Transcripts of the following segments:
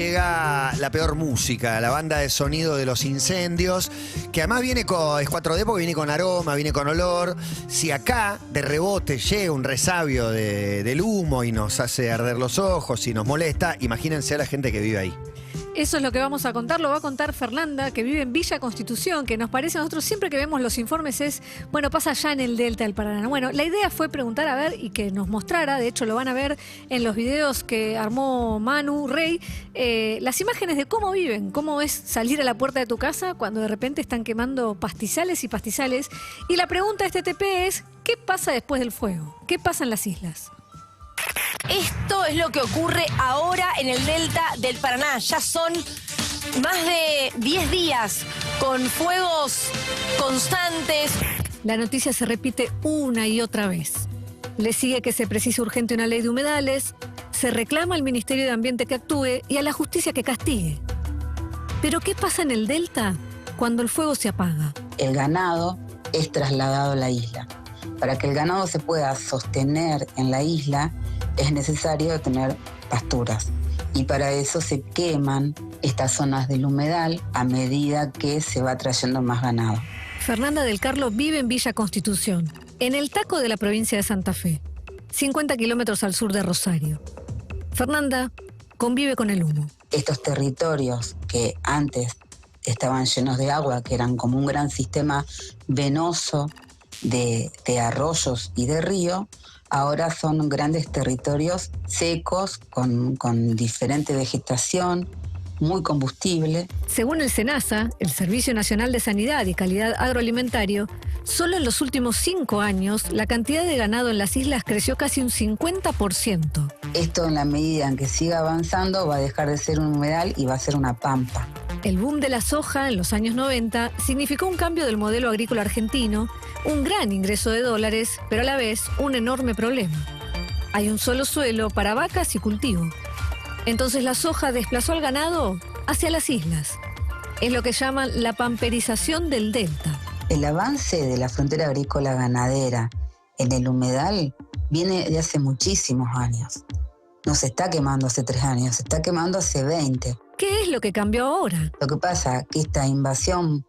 Llega la peor música, la banda de sonido de los incendios, que además viene con, es 4D porque viene con aroma, viene con olor. Si acá de rebote llega un resabio del humo y nos hace arder los ojos y nos molesta, imagínense a la gente que vive ahí. Eso es lo que vamos a contar, lo va a contar Fernanda, que vive en Villa Constitución, que nos parece a nosotros siempre que vemos los informes es, bueno, pasa allá en el Delta del Paraná. Bueno, la idea fue preguntar a ver y que nos mostrara, de hecho lo van a ver en los videos que armó Manu Rey, las imágenes de cómo viven, cómo es salir a la puerta de tu casa cuando de repente están quemando pastizales y pastizales. Y la pregunta de este TP es, ¿qué pasa después del fuego? ¿Qué pasa en las islas? Esto es lo que ocurre ahora en el Delta del Paraná. Ya son más de 10 días con fuegos constantes. La noticia se repite una y otra vez. Le sigue que se precisa urgente una ley de humedales, se reclama al Ministerio de Ambiente que actúe y a la justicia que castigue. Pero ¿qué pasa en el Delta cuando el fuego se apaga? El ganado es trasladado a la isla. Para que el ganado se pueda sostener en la isla, es necesario tener pasturas. Y para eso se queman estas zonas del humedal a medida que se va trayendo más ganado. Fernanda del Carlo vive en Villa Constitución, en el taco de la provincia de Santa Fe, 50 kilómetros al sur de Rosario. Fernanda convive con el humo. Estos territorios que antes estaban llenos de agua, que eran como un gran sistema venoso de arroyos y de río, ahora son grandes territorios secos, con diferente vegetación, muy combustible. Según el SENASA, el Servicio Nacional de Sanidad y Calidad Agroalimentario, solo en los últimos 5 años la cantidad de ganado en las islas creció casi un 50%. Esto, en la medida en que siga avanzando, va a dejar de ser un humedal y va a ser una pampa. El boom de la soja en los años 90 significó un cambio del modelo agrícola argentino, un gran ingreso de dólares, pero a la vez un enorme problema. Hay un solo suelo para vacas y cultivo. Entonces la soja desplazó al ganado hacia las islas. Es lo que llaman la pamperización del delta. El avance de la frontera agrícola ganadera en el humedal viene de hace muchísimos años. No se está quemando hace 3 años, se está quemando hace 20. ¿Qué es lo que cambió ahora? Lo que pasa es que esta invasión,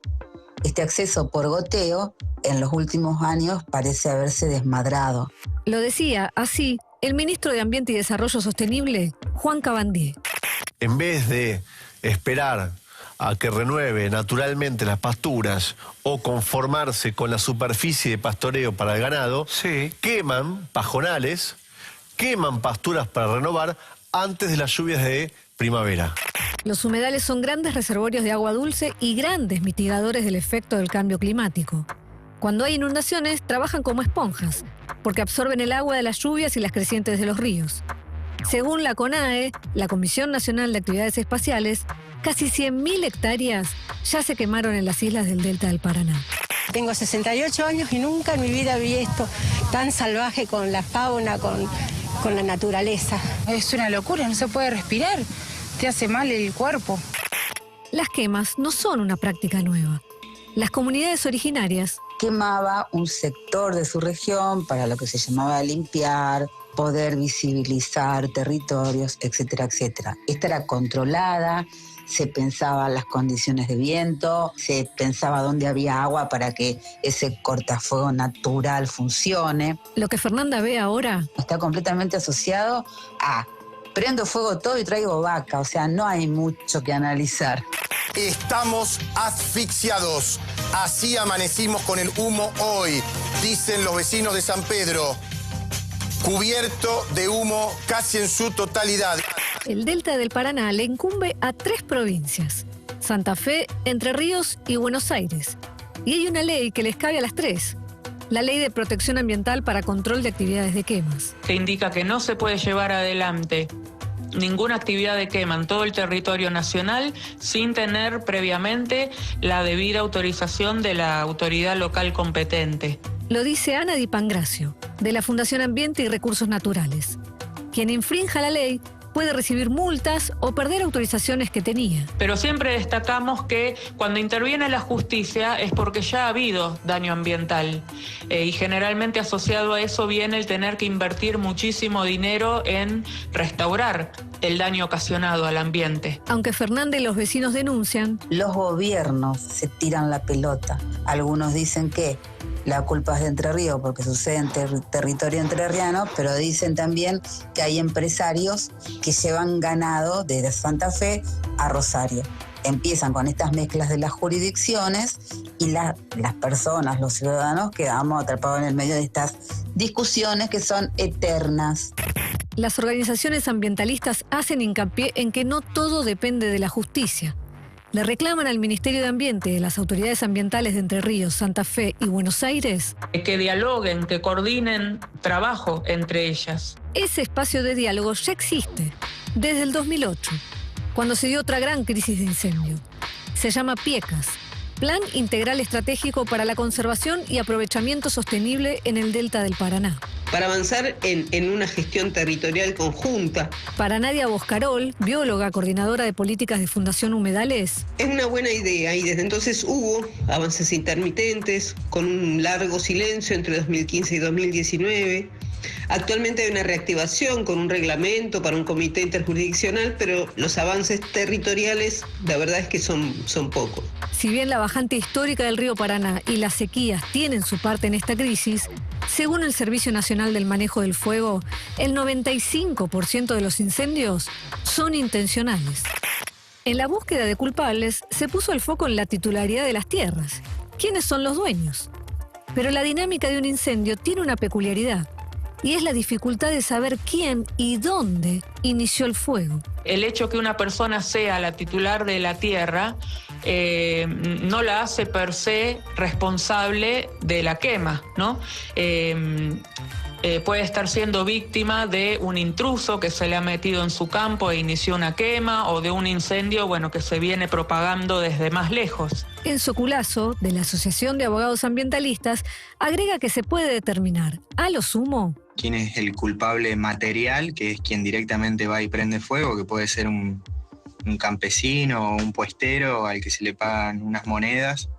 este acceso por goteo, en los últimos años parece haberse desmadrado. Lo decía así el ministro de Ambiente y Desarrollo Sostenible, Juan Cabandier. En vez de esperar a que renueve naturalmente las pasturas o conformarse con la superficie de pastoreo para el ganado, queman pajonales, queman pasturas para renovar antes de las lluvias de primavera. Los humedales son grandes reservorios de agua dulce y grandes mitigadores del efecto del cambio climático. Cuando hay inundaciones, trabajan como esponjas, porque absorben el agua de las lluvias y las crecientes de los ríos. Según la CONAE, la Comisión Nacional de Actividades Espaciales, casi 100.000 hectáreas ya se quemaron en las islas del Delta del Paraná. Tengo 68 años y nunca en mi vida vi esto tan salvaje con la fauna, con la naturaleza. Es una locura, no se puede respirar, te hace mal el cuerpo. Las quemas no son una práctica nueva. Las comunidades originarias quemaba un sector de su región para lo que se llamaba limpiar, poder visibilizar territorios, etcétera, etcétera. Esta era controlada, se pensaba las condiciones de viento, se pensaba dónde había agua para que ese cortafuego natural funcione. Lo que Fernanda ve ahora está completamente asociado a prendo fuego todo y traigo vaca, o sea, no hay mucho que analizar. Estamos asfixiados. Así amanecimos con el humo hoy, dicen los vecinos de San Pedro. Cubierto de humo casi en su totalidad. El Delta del Paraná le incumbe a 3 provincias: Santa Fe, Entre Ríos y Buenos Aires. Y hay una ley que les cabe a las 3. La Ley de Protección Ambiental para Control de Actividades de Quemas. Que indica que no se puede llevar adelante ninguna actividad de quema en todo el territorio nacional sin tener previamente la debida autorización de la autoridad local competente. Lo dice Ana Di Pangracio, de la Fundación Ambiente y Recursos Naturales. Quien infrinja la ley puede recibir multas o perder autorizaciones que tenía. Pero siempre destacamos que cuando interviene la justicia es porque ya ha habido daño ambiental y generalmente asociado a eso viene el tener que invertir muchísimo dinero en restaurar el daño ocasionado al ambiente. Aunque Fernández y los vecinos denuncian, los gobiernos se tiran la pelota. Algunos dicen que la culpa es de Entre Ríos porque sucede en territorio entrerriano, pero dicen también que hay empresarios que llevan ganado desde Santa Fe a Rosario. Empiezan con estas mezclas de las jurisdicciones y las personas, los ciudadanos, quedamos atrapados en el medio de estas discusiones que son eternas. Las organizaciones ambientalistas hacen hincapié en que no todo depende de la justicia. Le reclaman al Ministerio de Ambiente y a las autoridades ambientales de Entre Ríos, Santa Fe y Buenos Aires Que dialoguen, que coordinen trabajo entre ellas. Ese espacio de diálogo ya existe desde el 2008, cuando se dio otra gran crisis de incendio. Se llama PIECAS, Plan Integral Estratégico para la Conservación y Aprovechamiento Sostenible en el Delta del Paraná. Para avanzar en una gestión territorial conjunta. Para Nadia Boscarol, bióloga, coordinadora de políticas de Fundación Humedales, es una buena idea y desde entonces hubo avances intermitentes, con un largo silencio entre 2015 y 2019. Actualmente hay una reactivación con un reglamento para un comité interjurisdiccional, pero los avances territoriales, la verdad es que son pocos. Si bien la bajante histórica del río Paraná y las sequías tienen su parte en esta crisis, según el Servicio Nacional del Manejo del Fuego, el 95% de los incendios son intencionales. En la búsqueda de culpables, se puso el foco en la titularidad de las tierras. ¿Quiénes son los dueños? Pero la dinámica de un incendio tiene una peculiaridad, y es la dificultad de saber quién y dónde inició el fuego. El hecho que una persona sea la titular de la tierra no la hace per se responsable de la quema, ¿no? Puede estar siendo víctima de un intruso que se le ha metido en su campo e inició una quema, o de un incendio, que se viene propagando desde más lejos. Enzo Culazo, de la Asociación de Abogados Ambientalistas, agrega que se puede determinar, a lo sumo, quién es el culpable material, que es quien directamente va y prende fuego, que puede ser un campesino o un puestero al que se le pagan unas monedas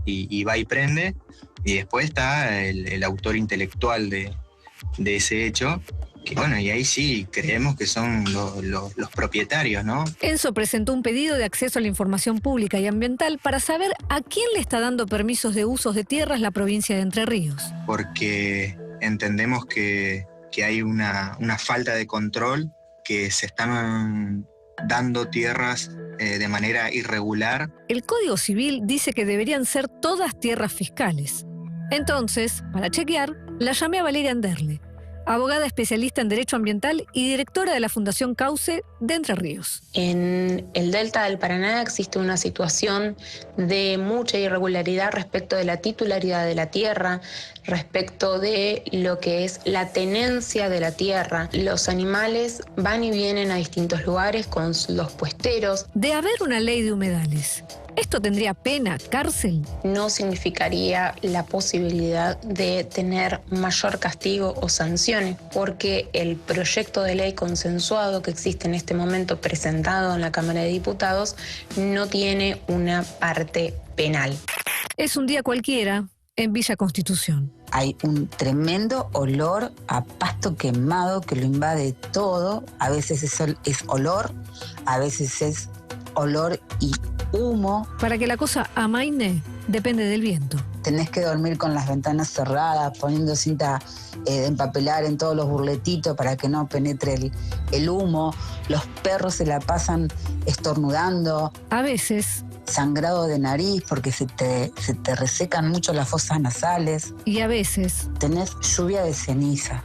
y va y prende. Y después está el autor intelectual de ese hecho, que y ahí sí creemos que son los propietarios, ¿no? Enzo presentó un pedido de acceso a la información pública y ambiental para saber a quién le está dando permisos de usos de tierras la provincia de Entre Ríos. Porque entendemos que hay una falta de control, que se están dando tierras de manera irregular. El Código Civil dice que deberían ser todas tierras fiscales. Entonces, para chequear, la llamé a Valeria Anderle, abogada especialista en Derecho Ambiental y directora de la Fundación Cauce de Entre Ríos. En el Delta del Paraná existe una situación de mucha irregularidad respecto de la titularidad de la tierra, respecto de lo que es la tenencia de la tierra. Los animales van y vienen a distintos lugares con los puesteros. De haber una ley de humedales, ¿esto tendría pena, cárcel? No significaría la posibilidad de tener mayor castigo o sanciones, porque el proyecto de ley consensuado que existe en este momento presentado en la Cámara de Diputados no tiene una parte penal. Es un día cualquiera en Villa Constitución. Hay un tremendo olor a pasto quemado que lo invade todo. A veces es olor, a veces es olor y humo. Para que la cosa amaine, depende del viento. Tenés que dormir con las ventanas cerradas, poniendo cinta de empapelar en todos los burletitos para que no penetre el humo. Los perros se la pasan estornudando. A veces sangrado de nariz porque se te resecan mucho las fosas nasales. Y a veces tenés lluvia de ceniza,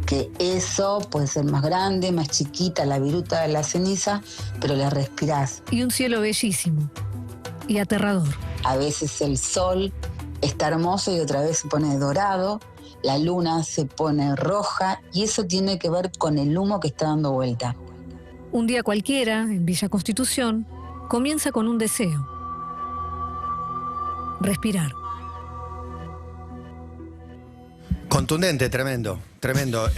que eso puede ser más grande, más chiquita, la viruta de la ceniza, pero la respirás. Y un cielo bellísimo y aterrador. A veces el sol está hermoso y otra vez se pone dorado, la luna se pone roja, y eso tiene que ver con el humo que está dando vuelta. Un día cualquiera en Villa Constitución comienza con un deseo: respirar. Contundente, tremendo. Tremendo.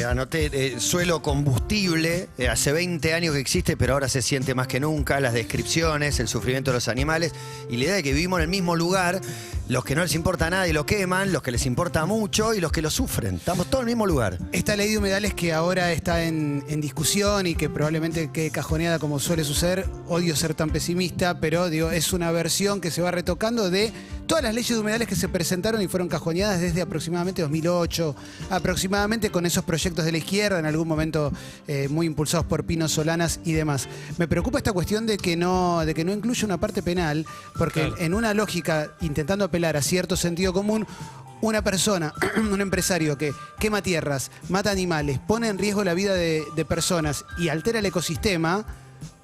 Anoté suelo combustible, hace 20 años que existe, pero ahora se siente más que nunca, las descripciones, el sufrimiento de los animales y la idea de que vivimos en el mismo lugar, los que no les importa nada y lo queman, los que les importa mucho y los que lo sufren. Estamos todos en el mismo lugar. Esta ley de humedales que ahora está en discusión y que probablemente quede cajoneada como suele suceder, odio ser tan pesimista, pero digo, es una versión que se va retocando de todas las leyes de humedales que se presentaron y fueron cajoneadas desde aproximadamente 2008, aproximadamente con esos proyectos de la izquierda, en algún momento muy impulsados por Pino Solanas y demás. Me preocupa esta cuestión de que no incluye una parte penal, porque claro, en una lógica, intentando apelar a cierto sentido común, una persona, un empresario que quema tierras, mata animales, pone en riesgo la vida de personas y altera el ecosistema,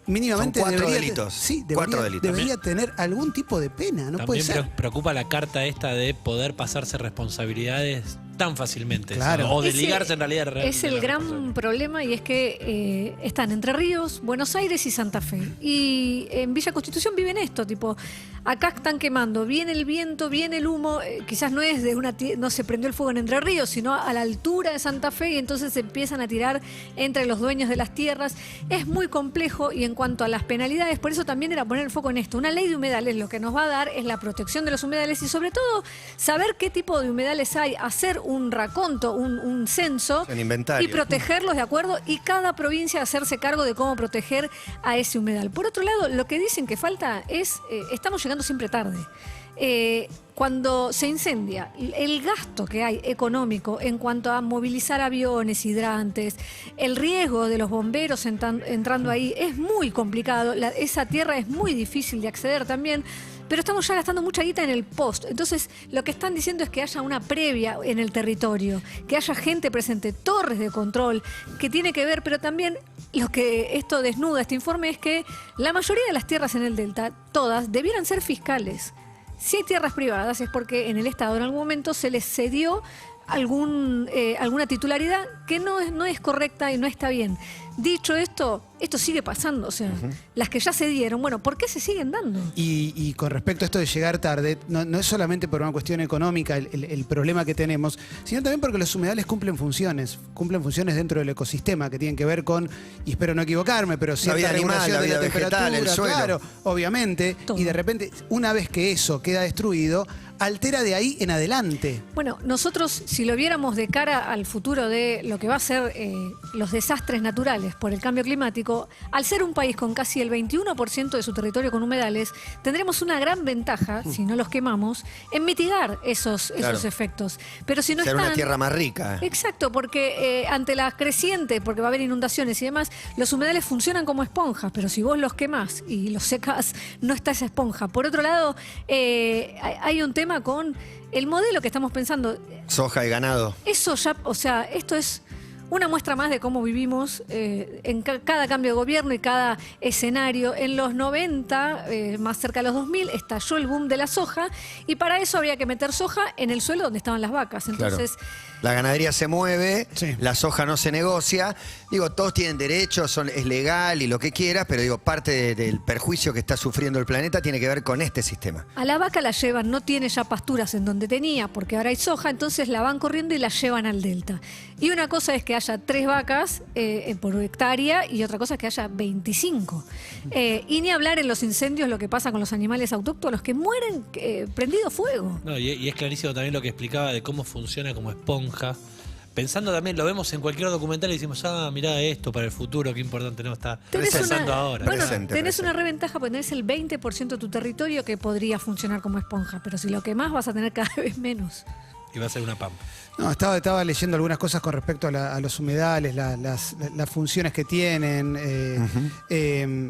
mínimamente son 4 debería, delitos. Sí, delitos. Debería tener algún tipo de pena, no puede ser. También preocupa la carta esta de poder pasarse responsabilidades tan fácilmente. Claro. O desligarse en realidad. Es el gran problema y es que están Entre Ríos, Buenos Aires y Santa Fe. Y en Villa Constitución viven esto, tipo, acá están quemando, viene el viento, viene el humo, quizás no es de no se prendió el fuego en Entre Ríos, sino a la altura de Santa Fe y entonces se empiezan a tirar entre los dueños de las tierras. Es muy complejo y en cuanto a las penalidades, por eso también era poner el foco en esto. Una ley de humedales lo que nos va a dar es la protección de los humedales y sobre todo saber qué tipo de humedales hay, hacer un raconto, un censo y protegerlos de acuerdo y cada provincia hacerse cargo de cómo proteger a ese humedal. Por otro lado, lo que dicen que falta es, estamos llegando siempre tarde. Cuando se incendia, el gasto que hay económico en cuanto a movilizar aviones, hidrantes, el riesgo de los bomberos entrando ahí es muy complicado. Esa tierra es muy difícil de acceder también. Pero estamos ya gastando mucha guita en el post. Entonces, lo que están diciendo es que haya una previa en el territorio, que haya gente presente, torres de control, que tiene que ver, pero también lo que esto desnuda, este informe, es que la mayoría de las tierras en el Delta, todas, debieran ser fiscales. Si hay tierras privadas es porque en el Estado en algún momento se les cedió alguna titularidad que no es correcta y no está bien. Dicho esto sigue pasando, o sea, las que ya se dieron, bueno, ¿por qué se siguen dando? Y con respecto a esto de llegar tarde, no es solamente por una cuestión económica el problema que tenemos, sino también porque los humedales cumplen funciones dentro del ecosistema que tienen que ver con, y espero no equivocarme, pero cierta regulación de la temperatura, el suelo. Claro, obviamente, todo. Y de repente, una vez que eso queda destruido, altera de ahí en adelante. Bueno, nosotros, si lo viéramos de cara al futuro de lo que va a ser los desastres naturales por el cambio climático, al ser un país con casi el 21% de su territorio con humedales, tendremos una gran ventaja, si no los quemamos, en mitigar esos efectos. Pero si no ser están, una tierra más rica. Exacto, porque ante la creciente, porque va a haber inundaciones y demás, los humedales funcionan como esponjas, pero si vos los quemás y los secás, no está esa esponja. Por otro lado, hay un tema con el modelo que estamos pensando. Soja y ganado. Eso ya, o sea, esto es una muestra más de cómo vivimos en cada cambio de gobierno y cada escenario. En los 90, más cerca de los 2000, estalló el boom de la soja y para eso habría que meter soja en el suelo donde estaban las vacas. Entonces, la ganadería se mueve, la soja no se negocia. Digo, todos tienen derechos, es legal y lo que quieras, pero digo, parte del perjuicio que está sufriendo el planeta tiene que ver con este sistema. A la vaca la llevan, no tiene ya pasturas en donde tenía, porque ahora hay soja, entonces la van corriendo y la llevan al delta. Y una cosa es que haya 3 vacas por hectárea y otra cosa es que haya 25. Y ni hablar en los incendios lo que pasa con los animales autóctonos que mueren prendido fuego. No, y es clarísimo también lo que explicaba de cómo funciona como esponja. Pensando también, lo vemos en cualquier documental y decimos, mirá esto para el futuro, qué importante no está pensando ahora. Bueno, tenés una reventaja porque tenés el 20% de tu territorio que podría funcionar como esponja, pero si lo quemás vas a tener cada vez menos. Y va a ser una pampa. No, estaba leyendo algunas cosas con respecto a los humedales, las funciones que tienen,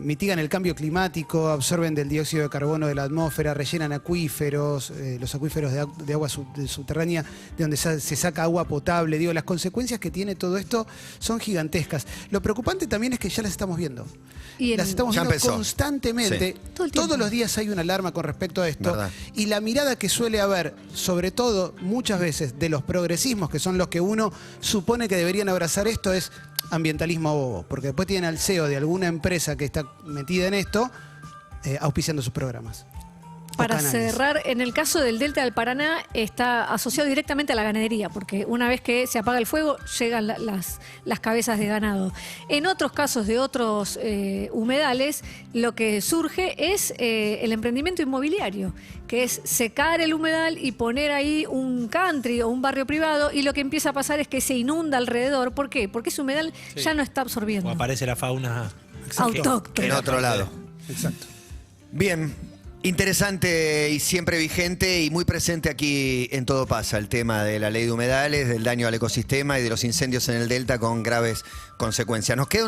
mitigan el cambio climático, absorben del dióxido de carbono de la atmósfera, rellenan acuíferos, los acuíferos de agua subterránea, de donde se saca agua potable. Digo, las consecuencias que tiene todo esto son gigantescas. Lo preocupante también es que ya las estamos viendo. Las estamos viendo constantemente. Sí. Todos los días hay una alarma con respecto a esto. ¿Verdad? Y la mirada que suele haber, sobre todo muchas veces, de los progresismos, que son los que uno supone que deberían abrazar esto, es ambientalismo bobo. Porque después tienen al CEO de alguna empresa que está metida en esto, auspiciando sus programas. Para canales. cerrar, en el caso del Delta del Paraná está asociado directamente a la ganadería, porque una vez que se apaga el fuego llegan las cabezas de ganado. En otros casos de otros humedales, lo que surge es el emprendimiento inmobiliario, que es secar el humedal y poner ahí un country o un barrio privado, y lo que empieza a pasar es que se inunda alrededor. ¿Por qué? Porque ese humedal ya no está absorbiendo. O aparece la fauna autóctona. En otro lado. Exacto. Bien, interesante y siempre vigente y muy presente aquí en Todo Pasa, el tema de la ley de humedales, del daño al ecosistema y de los incendios en el delta con graves consecuencias. Nos queda